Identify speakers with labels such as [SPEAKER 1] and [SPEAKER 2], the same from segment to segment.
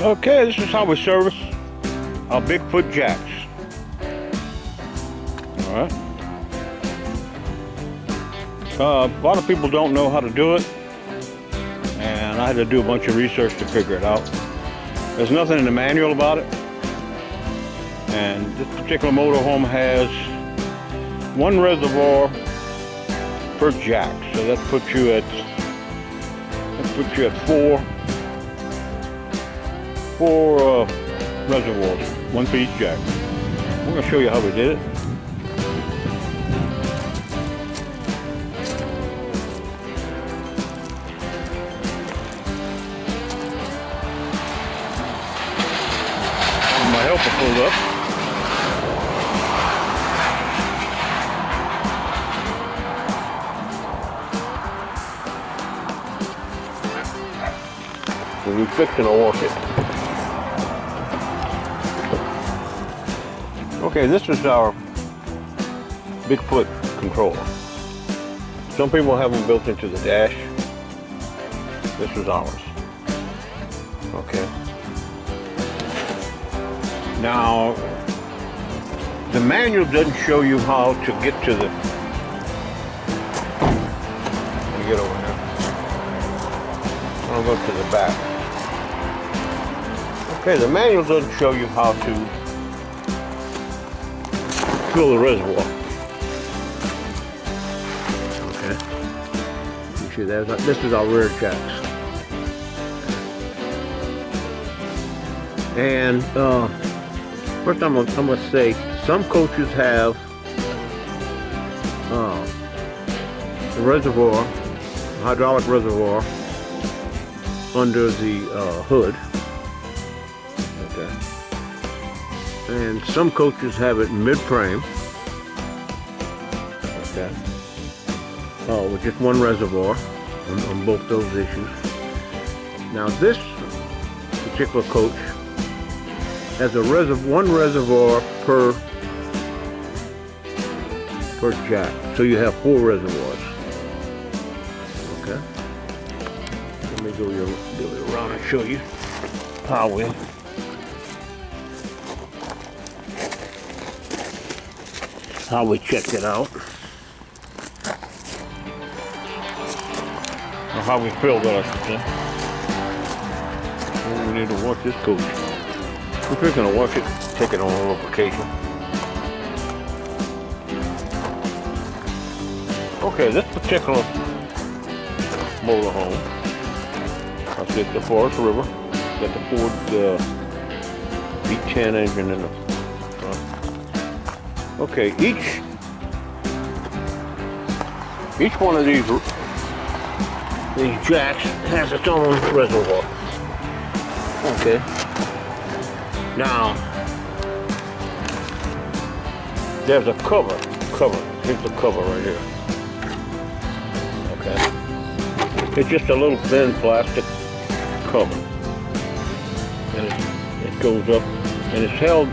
[SPEAKER 1] Okay, this is how we service our Bigfoot jacks. Alright. A lot of people don't know how to do it, and I had to do a bunch of research to figure it out. There's nothing in the manual about it, and this particular motorhome has one reservoir per jack, so that puts you at four reservoirs, one for each jack. I'm going to show you how we did it. My helper pulled up. So we're fixing to work it. Okay, this is our Bigfoot controller. Some people have them built into the dash. This is ours. Okay. Now, the manual doesn't show you how to get to the... Let me get over here. I'll go to the back. Okay, the manual doesn't show you how to fill the reservoir. Okay. You see that? This is our rear jacks. And first I'm gonna say some coaches have the reservoir, hydraulic reservoir, under the hood. Okay. And some coaches have it mid-frame. Okay. With just one reservoir on both those issues. Now this particular coach has one reservoir per jack. So you have 4 reservoirs. Okay. Let me go around and show you how we checked it out. Or how we filled it, I should say. Well, we need to wash this coach. If we're going to wash it, take it on lubrication. Okay, this particular motorhome, I see the Forest River, got the Ford V10 engine in the front. Okay, each one of these jacks has its own reservoir. Okay. Now, there's a cover. Here's the cover right here. Okay. It's just a little thin plastic cover. And it goes up, and it's held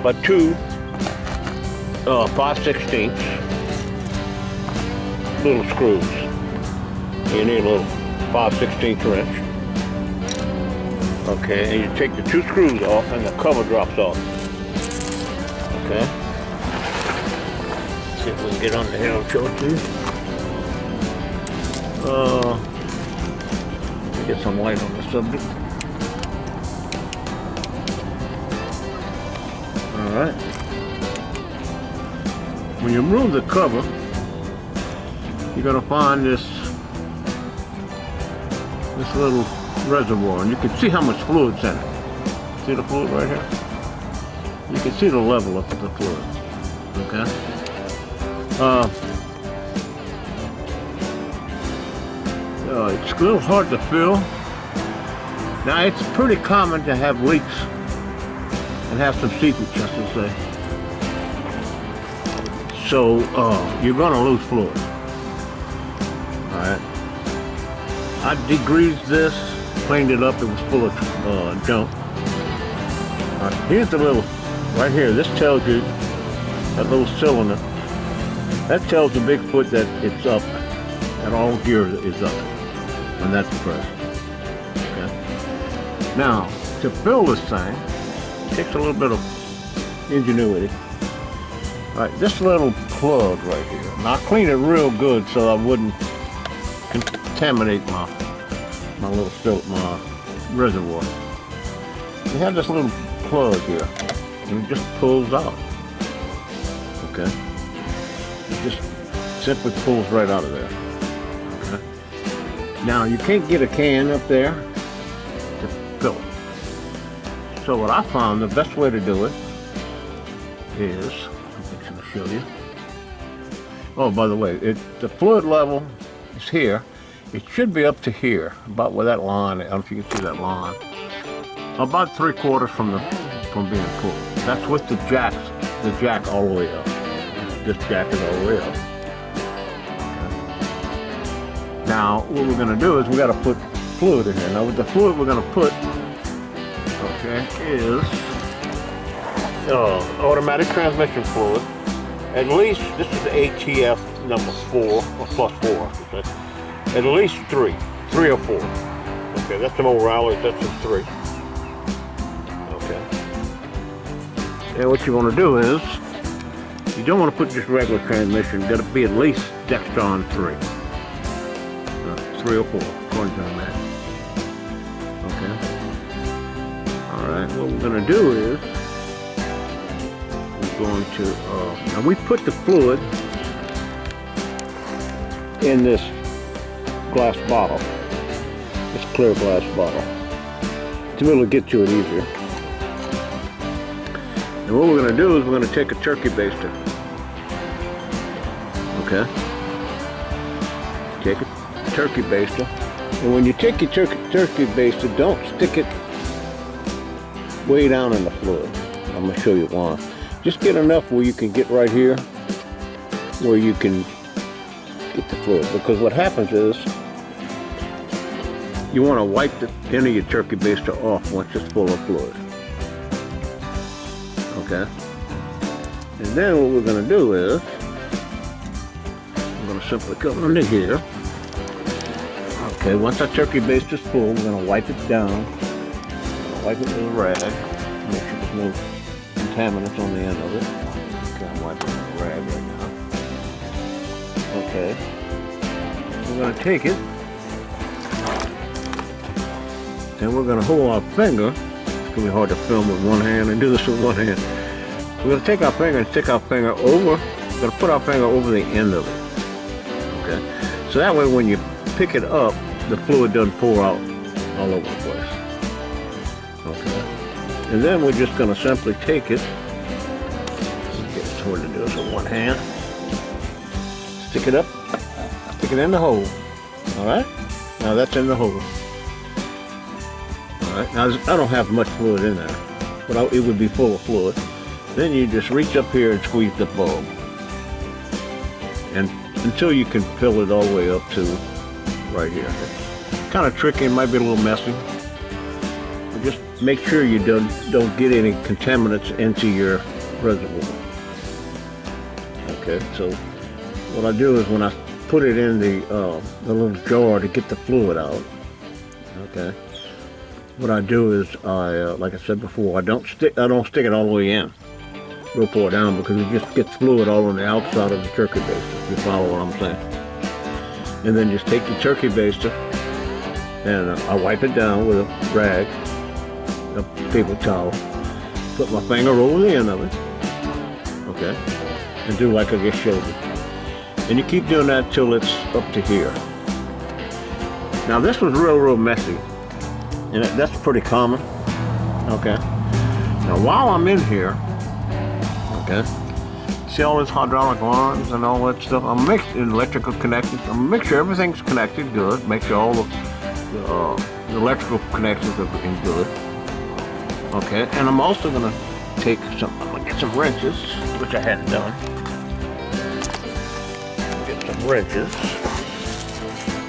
[SPEAKER 1] by 2 5/16 little screws. You need a little 5/16 wrench. Okay, and you take the 2 screws off and the cover drops off. Okay. See if we can get under here and show it to you. Let me get some light on the subject. Alright. When you remove the cover, you're going to find this little reservoir, and you can see how much fluid's in it. See the fluid right here? You can see the level of the fluid. Okay? It's a little hard to fill. Now it's pretty common to have leaks and have some seepage, just to say. So you're gonna lose fluid. Alright. I degreased this, cleaned it up, it was full of junk. Here's the little, right here, this tells you, that little cylinder, that tells the Bigfoot that it's up, that all gear is up when that's pressed. Okay. Now, to build this thing, it takes a little bit of ingenuity. All right, this little plug right here. Now I clean it real good so I wouldn't contaminate my reservoir. We have this little plug here, and it just pulls out. Okay, it just simply pulls right out of there. Okay. Now you can't get a can up there to fill it. So what I found the best way to do it is, I'm going to show you. Oh, by the way, the fluid level is here. It should be up to here, about where that line, I don't know if you can see that line. About 3/4 from being pulled. That's with the jack all the way up. This jack is all the way up. Okay. Now, what we're going to do is we got to put fluid in here. Now, with the fluid we're going to put, okay, is automatic transmission fluid. At least, this is the ATF number 4, or plus 4, I should say. At least 3 or 4. Okay, that's the O'Reilly, that's a 3. Okay. And what you want to do is, you don't want to put just regular transmission, got to be at least Dextron 3. 3 or 4, according to the map. Okay. Alright, what we're going to do is, we're going to, now we put the fluid in this glass bottle, this clear glass bottle, to be able to get to it easier. And what we're going to do is we're going to take a turkey baster. Okay? Take a turkey baster. And when you take your turkey baster, don't stick it way down in the fluid. I'm going to show you why. Just get enough where you can get right here, where you can get the fluid. Because what happens is, you want to wipe the end of your turkey baster off once it's full of fluid. Okay? And then what we're going to do is, I'm going to simply come under here. Okay, once our turkey baster is full, we're going to wipe it down. Wipe it with a rag. Make sure there's no contaminants on the end of it. Okay, I'm wiping it with a rag right now. Okay. We're going to take it. And we're going to hold our finger. It's going to be hard to film with one hand and do this with one hand. We're going to take our finger and stick our finger over. We're going to put our finger over the end of it. Okay? So that way when you pick it up, the fluid doesn't pour out all over the place. Okay? And then we're just going to simply take it. It's hard to do this with one hand. Stick it up. Stick it in the hole. Alright? Now that's in the hole. Alright, now I don't have much fluid in there, but it would be full of fluid. Then you just reach up here and squeeze the bulb. And until you can fill it all the way up to right here. It's kind of tricky, it might be a little messy. But just make sure you don't get any contaminants into your reservoir. Okay, so what I do is when I put it in the little jar to get the fluid out, okay, what I do is like I said before, I don't stick it all the way in. We'll pour it down because it just gets fluid all on the outside of the turkey baster, if you follow what I'm saying. And then just take the turkey baster and I wipe it down with a rag, a paper towel, put my finger over the end of it, okay, and do like I just showed you. And you keep doing that till it's up to here. Now this was real messy, and that's pretty common, okay. Now while I'm in here, okay, see all these hydraulic lines and all that stuff, I'm mixing electrical connections, I'm gonna make sure everything's connected good, make sure all the electrical connections are good, okay, and I'm also gonna take I'm gonna get some wrenches, which I hadn't done. Get some wrenches,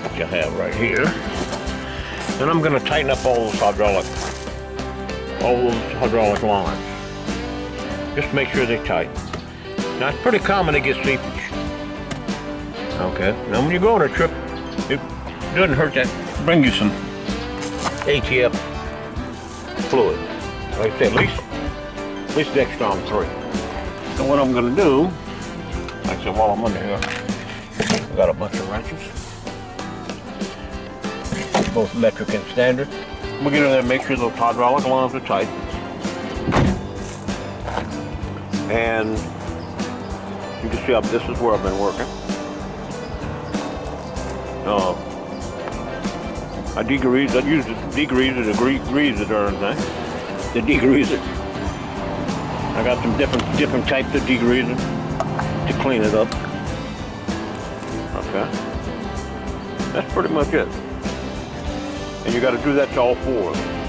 [SPEAKER 1] which I have right here. Then I'm going to tighten up all those hydraulic lines. Just make sure they're tight. Now it's pretty common to get seepage. Okay. Now when you go on a trip, it doesn't hurt to bring you some ATF fluid. Like I said, at least the extra on 3. So what I'm gonna do, like I said, while I'm under here, I got a bunch of wrenches, both metric and standard. I'm gonna get in there and make sure those hydraulic lines are tight. And you can see up, this is where I've been working. I degrease, I use the degreaser to grease the darn thing. The degreaser. I got some different types of degreaser to clean it up. Okay. That's pretty much it. And you got to do that to all 4 of them.